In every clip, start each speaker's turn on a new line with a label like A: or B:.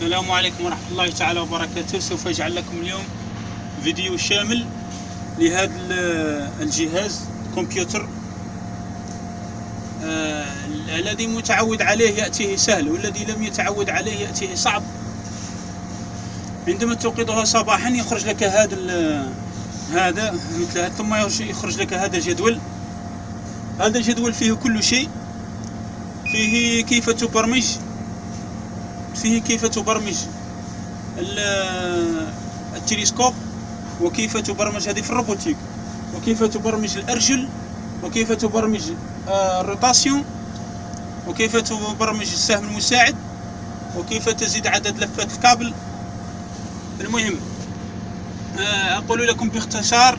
A: السلام عليكم ورحمة الله تعالى وبركاته. سوف أجعل لكم اليوم فيديو شامل لهذا الجهاز كمبيوتر الذي متعود عليه يأتيه سهل، والذي لم يتعود عليه يأتيه صعب. عندما توقظها صباحا يخرج لك هذا مثل هذا، ثم يخرج لك هذا الجدول. هذا الجدول فيه كل شيء، فيه كيف تبرمج التلسكوب، وكيف تبرمج هذه في الروبوتيك، وكيف تبرمج الأرجل، وكيف تبرمج الروتاسيون، وكيف تبرمج السهم المساعد، وكيف تزيد عدد لفات الكابل. المهم أقول لكم باختصار،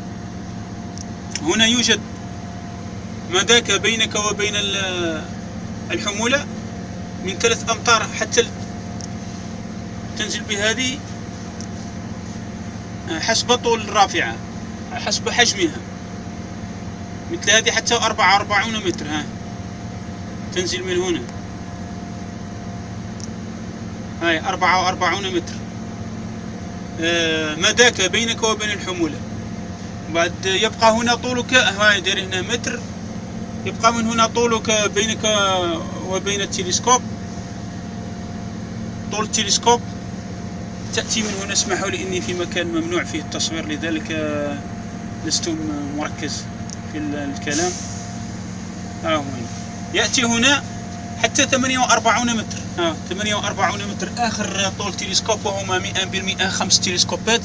A: هنا يوجد مداك بينك وبين الحمولة من 3 أمتار حتى تنزل بهذه حسب طول الرافعة، حسب حجمها. مثل هذه حتى 44 متر، تنزل من هنا، هاي 44 متر مداك بينك وبين الحمولة. بعد يبقى هنا طولك، هاي داير هنا متر، يبقى من هنا طولك بينك وبين التلسكوب، طول التلسكوب. تأتي من هنا، اسمحوا لي إني في مكان ممنوع فيه التصوير، لذلك لست مركز في الكلام. يأتي هنا حتى 48 متر، 48 متر آخر طول تلسكوب، وهما 100% 5 تلسكوبات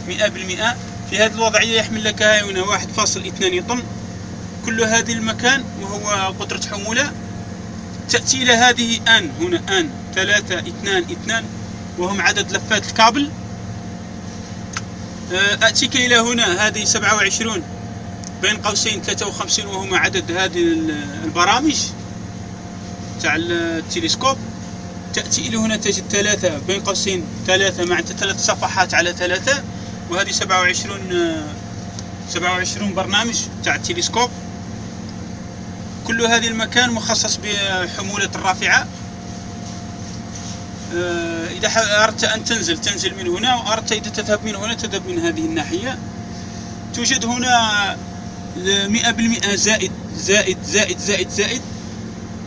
A: 100%. في هذه الوضعية يحمل لك هنا 1.2 طن. كل هذه المكان وهو قدرة حمولة. تأتي إلى هذه هنا 3 2 2، وهم عدد لفات الكابل. أتيك إلى هنا هذه 27 بين قوسين 53، وهما عدد هذه البرامج تاع التلسكوب. تأتي إلى هنا تجد 3 بين قوسين 3 مع 3 صفحات على 3، وهذه 27 برنامج تاع التلسكوب. كل هذه المكان مخصص بحمولة الرافعة. إذا أردت أن تنزل من هنا، وأردت إذا تذهب من هنا تذهب من هذه الناحية. توجد هنا 100% زائد زائد زائد زائد زائد.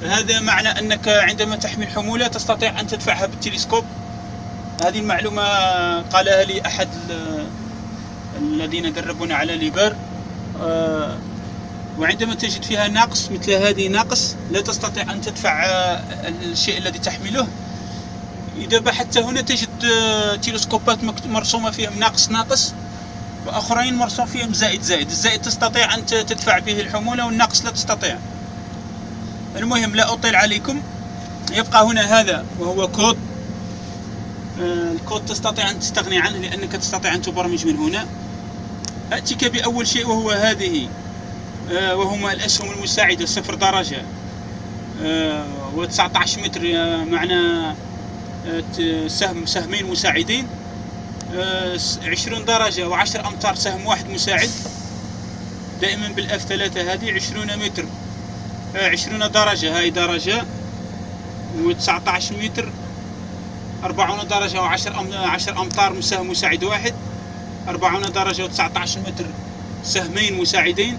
A: هذا معنى أنك عندما تحمل حمولة تستطيع أن تدفعها بالتلسكوب. هذه المعلومة قالها لي أحد الذين دربونا على ليبر. وعندما تجد فيها ناقص مثل هذه ناقص، لا تستطيع أن تدفع الشيء الذي تحمله. إذا بحثت هنا تجد تلسكوبات مرسومة فيهم ناقص، وآخرين مرسوم فيهم زائد. الزائد تستطيع أن تدفع به الحمولة، والناقص لا تستطيع. المهم لا أطيل عليكم. يبقى هنا هذا وهو كود. الكود تستطيع أن تستغني عنه، لأنك تستطيع أن تبرمج من هنا. أتيك بأول شيء وهو هذه، وهما الأسهم المساعدة 0 درجة و19 متر، معنى سهمين مساعدين. 20 درجة و10 أمتار سهم واحد مساعد، دائما بالأف 3. هذه 20 متر 20 درجة، هاي درجة و19 متر 40 درجة و10 أمتار سهم مساعد واحد، 40 درجة و19 متر سهمين مساعدين.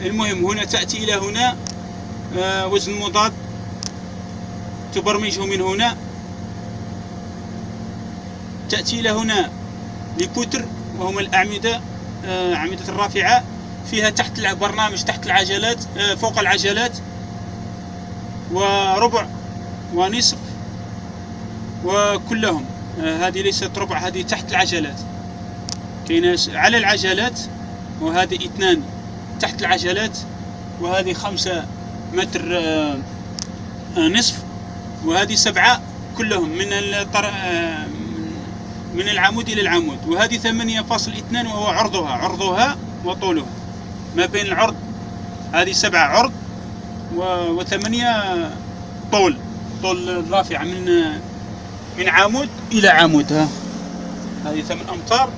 A: المهم هنا تأتي إلى هنا وزن مضاد، تبرمجه من هنا. تأتي إلى هنا لكتر، وهم الأعمدة، أعمدة الرافعة. فيها تحت البرنامج، تحت العجلات، فوق العجلات، وربع ونصف، وكلهم. هذه ليست ربع، هذه تحت العجلات، كاينة على العجلات، وهذه 2 تحت العجلات، وهذه 5 متر نصف، وهذه 7 كلهم من العمود إلى العمود. وهذه 8.2، وهو عرضها وطولها. ما بين العرض هذه 7 عرض و8 طول الرافعة من عمود إلى عمود. هذه 8 أمتار،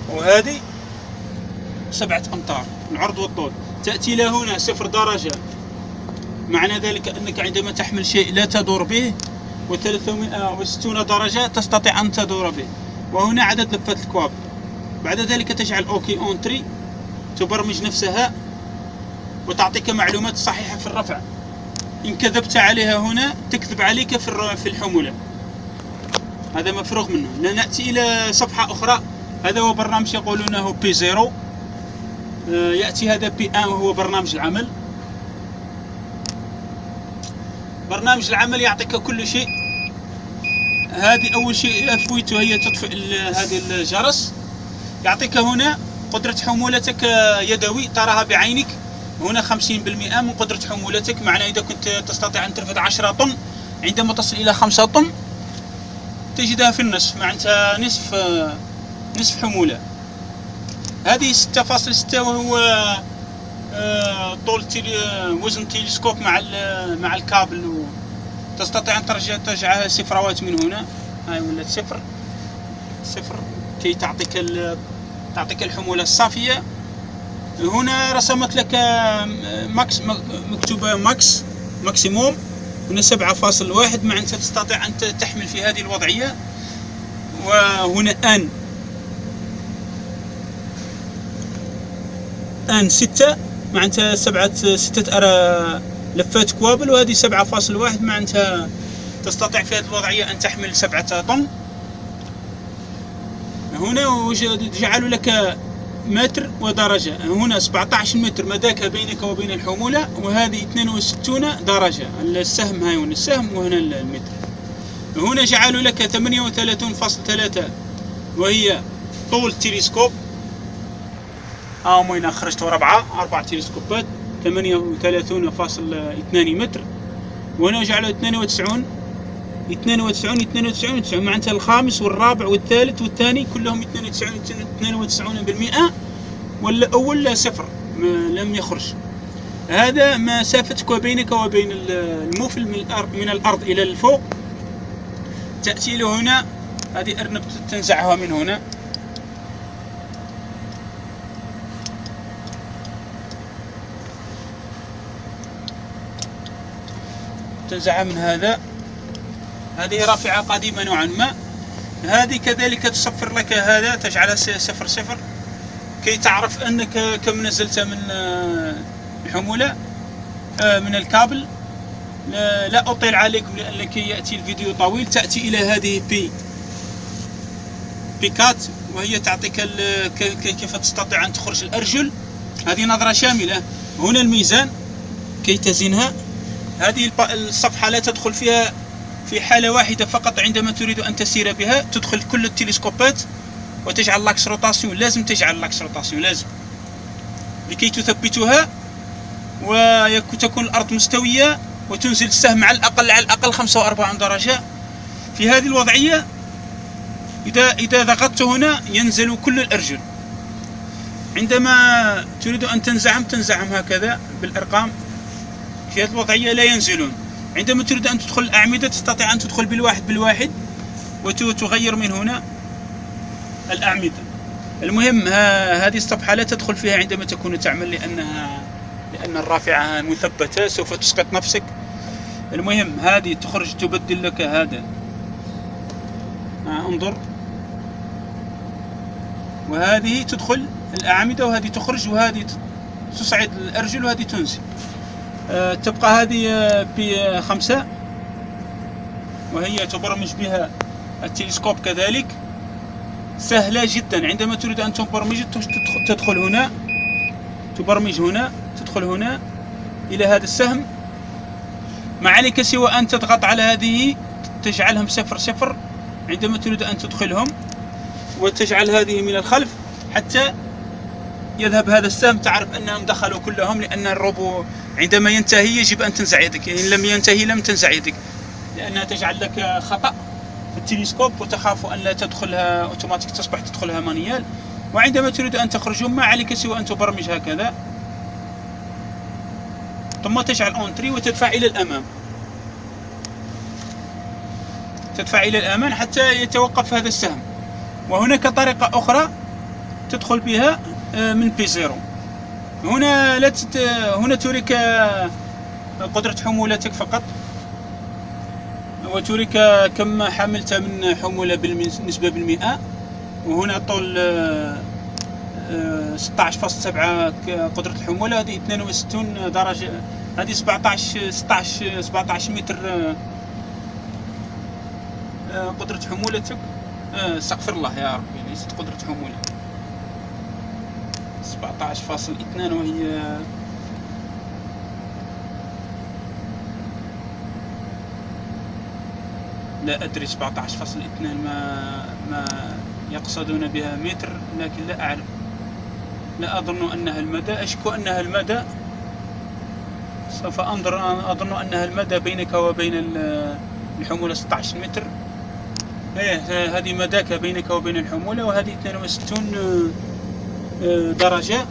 A: وهذه 7 أمتار العرض والطول. تأتي إلى هنا 0 درجة، معنى ذلك أنك عندما تحمل شيء لا تدور به، و360 درجة تستطيع أن تدور به. وهنا عدد لفات الكوابل. بعد ذلك تجعل اوكي اونتري، تبرمج نفسها وتعطيك معلومات صحيحة في الرفع. إن كذبت عليها هنا تكذب عليك في الحمولة. هذا مفروغ منه. نأتي إلى صفحة أخرى. هذا هو برنامج يقولونه بي 0. يأتي هذا بي 1 وهو برنامج العمل. برنامج العمل يعطيك كل شيء. هذه أول شيء أفويت وهي تطفئ هذه الجرس. يعطيك هنا قدرة حمولتك يدوي تراها بعينك. هنا 50% من قدرة حمولتك، معنى إذا كنت تستطيع أن ترفع 10 طن، عندما تصل إلى 5 طن تجدها في النصف، معناتها نصف حمولة. هذه 6.6 وهو طول وزن تلسكوب مع الكابل. تستطيع أن ترجعها صفروات من هنا. هاي ولات صفر كي تعطيك الحمولة الصافية. هنا رسمت لك مكتوبة ماكسيموم. هنا 7.1، معناتها تستطيع أن تحمل في هذه الوضعية. وهنا آن 6، معناتها 6 لفات كوابل، وهذه 7.1، معناتها تستطيع في هذه الوضعية أن تحمل 7 طن. هنا جعلوا لك متر ودرجة. هنا 17 متر مداك بينك وبين الحمولة، وهذه 62 درجة السهم. هاي هنا السهم وهنا المتر. هنا جعلوا لك 38.3 وهي طول تلسكوب. وين خرجت 4 تلسكوبات 38.2 متر. وهنا جعلوا 92، معناتها الخامس والرابع والثالث والثاني كلهم 92%، والأول 0 لم يخرج. هذا مسافتك وبينك وبين الموفل من الأرض إلى الفوق. تأتي له هنا هذه أرنب تنزعها من هنا. تنزعها من هذا. هذه رافعة قديمة نوعا ما. هذه كذلك تصفر لك هذا، تجعلها 0 كي تعرف أنك كم نزلت من الحمولة من الكابل. لا أطيل عليكم لأنك يأتي الفيديو طويل. تأتي إلى هذه بيكات، وهي تعطيك كيف تستطيع أن تخرج الأرجل. هذه نظرة شاملة. هنا الميزان كي تزنها. هذه الصفحة لا تدخل فيها في حالة واحدة فقط. عندما تريد أن تسير بها تدخل كل التلسكوبات وتجعل لاكس روتاسيون. لازم تجعل لاكس روتاسيون، لازم، لكي تثبتها وتكون الأرض مستوية، وتنزل السهم على الأقل 45 درجة. في هذه الوضعية إذا ضغطت هنا ينزل كل الأرجل. عندما تريد أن تنزعم هكذا بالأرقام. في هذه الوضعية لا ينزلون. عندما تريد أن تدخل الأعمدة تستطيع أن تدخل بالواحد وتغير من هنا الأعمدة. المهم هذه الصفحة لا تدخل فيها عندما تكون تعمل، لأن الرافعة مثبتة سوف تسقط نفسك. المهم هذه تخرج تبدل لك هذا. انظر، وهذه تدخل الأعمدة وهذه تخرج، وهذه تصعد الأرجل وهذه تنزل. تبقى هذه بي 5 وهي تبرمج بها التلسكوب كذلك. سهلة جدا. عندما تريد أن تبرمج تدخل هنا، تبرمج هنا، تدخل هنا إلى هذا السهم. ما عليك سوى أن تضغط على هذه، تجعلهم 0 عندما تريد أن تدخلهم، وتجعل هذه من الخلف حتى يذهب هذا السهم. تعرف أنهم دخلوا كلهم، لأن الروبو عندما ينتهي يجب أن تنزع يدك. إن لم ينتهي لم تنزع يدك، لأنها تجعل لك خطأ في التلسكوب، وتخاف أن لا تدخلها أوتوماتيك، تصبح تدخلها مانيال. وعندما تريد أن تخرجهم ما عليك سوى أن تبرمج هكذا، ثم تجعل أونتري وتدفع إلى الأمام. تدفع إلى الأمام حتى يتوقف هذا السهم. وهناك طريقة أخرى تدخل بها من بي 0. هنا تريك قدرة حمولتك فقط، وتوريك كم حملت من حمولة بالنسبة بالمئة. وهنا طول 16.7 قدرة الحمولة. هذه 62 درجة. هذه 17 متر قدرة حمولتك. استغفر الله يا ربي، ليست قدرة حمولة. 17.2 وهي لا أدري 17.2 ما يقصدون بها متر، لكن لا أعلم. لا أظن أنها المدى، أشكو أنها المدى. سوف أنظر. أظن أنها المدى بينك وبين الحمولة 16 متر. هذه مداك بينك وبين الحمولة، وهذه 62 درجة.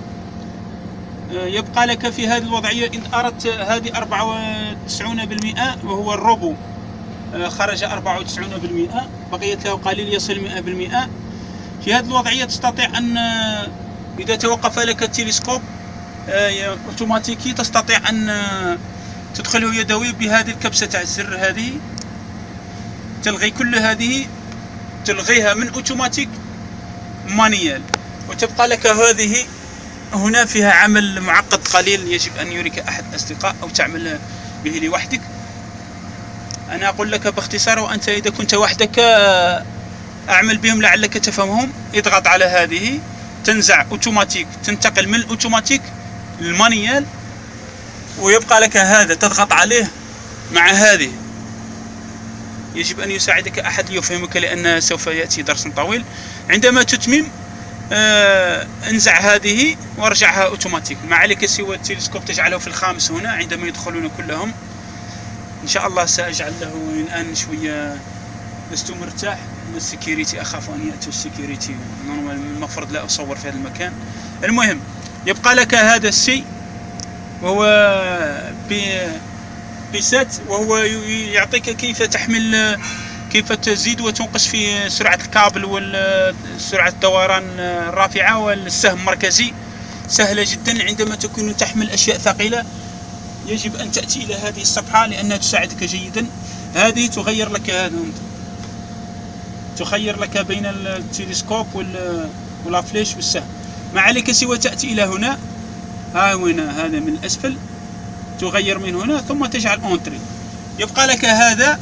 A: يبقى لك في هذه الوضعية إن أردت هذه 94%، وهو الروبو خرج 94%، بقيت له قليل يصل 100%. في هذه الوضعية تستطيع أن إذا توقف لك التلسكوب أوتوماتيكي تستطيع أن تدخله يدوي بهذه الكبسة تاع الزر. هذه تلغي كل هذه، تلغيها من أوتوماتيك مانيال، وتبقى لك هذه. هنا فيها عمل معقد قليل، يجب أن يريك أحد الأصدقاء أو تعمل به لوحدك. أنا أقول لك باختصار، وأنت إذا كنت وحدك أعمل بهم لعلك تفهمهم. اضغط على هذه، تنزع أوتوماتيك، تنتقل من الأوتوماتيك للمانيال، ويبقى لك هذا تضغط عليه مع هذه. يجب أن يساعدك أحد ليفهمك، لأن سوف يأتي درس طويل. عندما تتمم انزع هذه وارجعها أوتوماتيك. ما عليك سوى التلسكوب تجعله في الخامس هنا عندما يدخلون كلهم. إن شاء الله سأجعل له الآن شوية. لست مرتاح من السكيورتي، أخاف أن يأتوا السكيورتي. المفروض لا أصور في هذا المكان. المهم يبقى لك هذا الشيء، وهو بسات، وهو يعطيك كيف تحمل، كيف تزيد وتنقص في سرعة الكابل وسرعة الدوران الرافعة والسهم المركزي. سهلة جدا. عندما تكون تحمل أشياء ثقيلة يجب أن تأتي إلى هذه الصفحة لأنها تساعدك جيدا. هذه تغير لك هذا، تخير لك بين التلسكوب والفلاش والسهم. ما عليك سوى تأتي إلى هنا. هنا هذا من الأسفل، تغير من هنا ثم تجعل أونتري. يبقى لك هذا.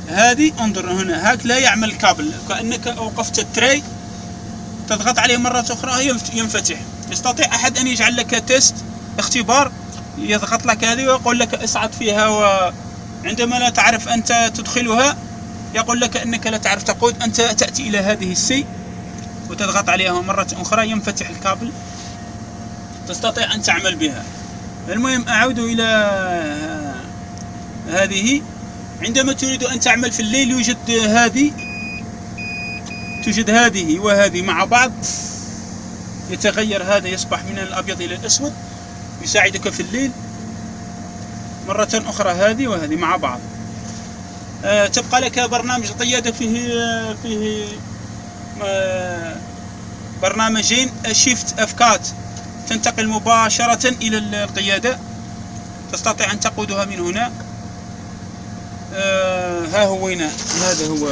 A: هذه انظر هنا، هاك لا يعمل الكابل، كأنك أوقفت التري، تضغط عليه مرة أخرى ينفتح. يستطيع أحد أن يجعل لك تيست، اختبار، يضغط لك هذه ويقول لك اصعد فيها، وعندما لا تعرف أنت تدخلها يقول لك أنك لا تعرف تقود. أنت تأتي إلى هذه السي وتضغط عليها مرة أخرى ينفتح الكابل، تستطيع أن تعمل بها. المهم أعود إلى هذه. عندما تريد أن تعمل في الليل توجد هذه وهذه مع بعض، يتغير هذا، يصبح من الأبيض إلى الأسود، يساعدك في الليل. مرة أخرى هذه وهذه مع بعض. تبقى لك برنامج القيادة، فيه برنامجين، شيفت أفكات، تنتقل مباشرة إلى القيادة، تستطيع أن تقودها من هنا. ها هو هنا، هذا هو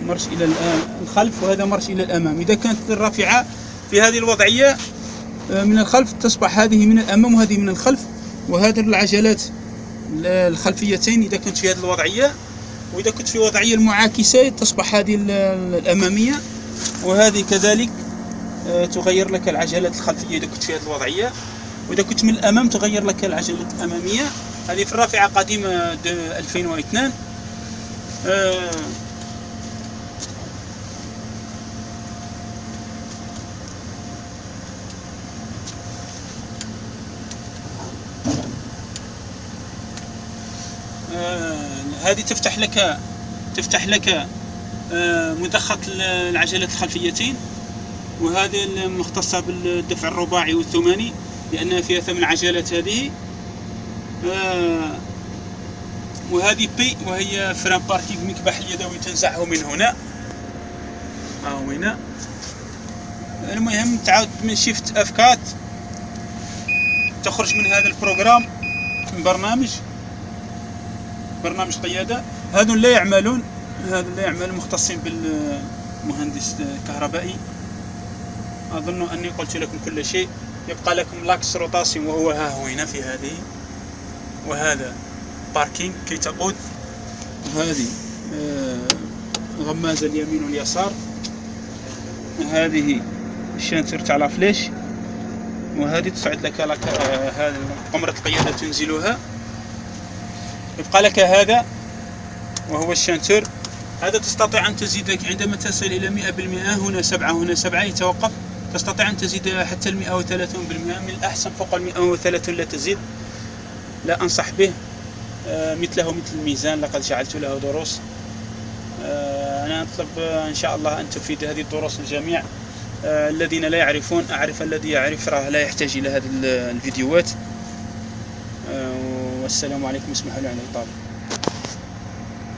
A: مرش إلى الخلف، وهذا مرش إلى الأمام. إذا كانت الرافعة في هذه الوضعية من الخلف تصبح هذه من الأمام وهذه من الخلف، وهذه العجلات الخلفيتين إذا كنت في هذه الوضعية. وإذا كنت في وضعية المعاكسة تصبح هذه الأمامية، وهذه كذلك تغير لك العجلات الخلفية إذا كنت في هذه الوضعية. وإذا كنت من الأمام تغير لك العجلات الأمامية. هذه في الرافعة قديمة 2002. هذه تفتح لك مضخة العجلات الخلفيتين، وهذه المختصة بالدفع الرباعي والثماني لأنها فيها 8 عجلات هذه. وهذه بي، وهي فرام باركينج، مكبح اليدوي تنزعه من هنا. هو هنا. المهم تعود من شيفت أفكات، تخرج من هذا البروجرام، من برنامج، برنامج قيادة. هذو لا يعملون مختصين بالمهندس الكهربائي. أظن أني قلت لكم كل شيء. يبقى لكم لاكس روتاسيون وهو ها هنا في هذه، وهذا باركينج كي تقود. هذه غمازة اليمين واليسار. هذه الشانسر تاع لافليش، وهذه تصعد لك هذا قمرة القيادة تنزلها. يبقى لك هذا وهو الشانسر. هذا تستطيع أن تزيد عندما تصل إلى 100%. هنا 7 هنا 7 يتوقف. تستطيع أن تزيد حتى 130%. من الأحسن فوق 130 لا تزيد، لا أنصح به. مثله مثل الميزان لقد جعلت له دروس. أنا أطلب إن شاء الله أن تفيد هذه الدروس الجميع. الذين لا يعرفون أعرف، الذي يعرف راه لا يحتاج إلى هذه الفيديوهات. والسلام عليكم، اسمحوا لي على الإطالة.